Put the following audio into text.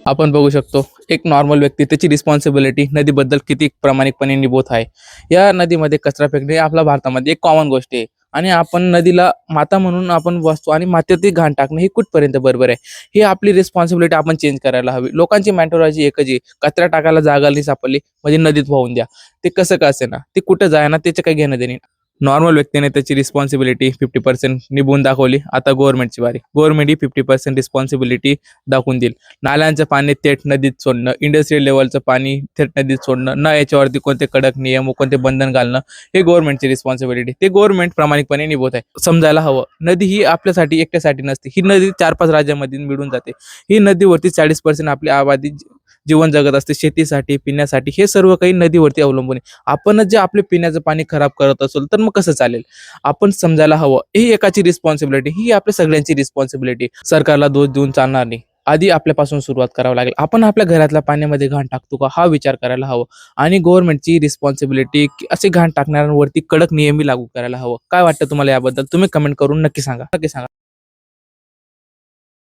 आपण बघू शकतो एक नॉर्मल व्यक्ती त्याची रिस्पॉन्सिबिलिटी नदीबद्दल किती प्रामाणिकपणे निभवत आहे. या नदीमध्ये कचरा फेकणे आपल्या भारतामध्ये एक कॉमन गोष्ट आहे आणि आपण नदीला माता म्हणून आपण बसतो आणि मातीवरती घाण टाकणं हे कुठपर्यंत बरोबर आहे. ही आपली रिस्पॉन्सिबिलिटी आपण चेंज करायला हवी. लोकांची मेंटॉलॉजी एकच आहे, कचरा टाकायला जागा नाही सापडली म्हणजे नदीत वाहून द्या. ते कसं का असेना, ते कुठं जाय ना त्याचं काही घेणं देणे. नॉर्मल व्यक्तीने त्याची रिस्पॉन्सिबिलिटी 50% निभवून दाखवली. आता गव्हर्नमेंटची बारी. गव्हर्नमेंट ही 50% रिस्पॉन्सिबिलिटी दाखवून देईल. नाल्यांचं पाणी थेट नदीत सोडणं, इंडस्ट्रियल लेवलचं पाणी थेट नदीत सोडणं, न याच्यावरती कोणते कडक नियम व कोणते बंधन घालणं, हे गव्हर्नमेंटची रिस्पॉन्सिबिलिटी. ते गव्हर्नमेंट प्रामाणिकपणे निभवत आहे. समजायला हवं, नदी ही आपल्यासाठी एकट्यासाठी नसते. ही नदी 4-5 राज्यामध्ये मिळून जाते. ही नदीवरती 40% आपली आबादी जीवन जगत असते. शेतीसाठी, पिण्यासाठी हे सर्व काही नदीवरती अवलंबून आहे. आपणच जे आपले पिण्याचं पाणी खराब करत असेल तर मग कसं चालेल. आपण समजायला हवं, ही एकाची रिस्पॉन्सिबिलिटी, ही आपल्या सगळ्यांची रिस्पॉन्सिबिलिटी. सरकारला दोष देऊन चालणार नाही. आधी आपल्यापासून सुरुवात करावी लागेल. आपण आपल्या घरातल्या पाण्यामध्ये घाण टाकतो का हा विचार करायला हवं आणि गव्हर्नमेंटची रिस्पॉन्सिबिलिटी असे घाण टाकणाऱ्यांवरती कडक नियमही लागू करायला हवं. काय वाटतं तुम्हाला याबद्दल? तुम्ही कमेंट करून नक्की सांगा.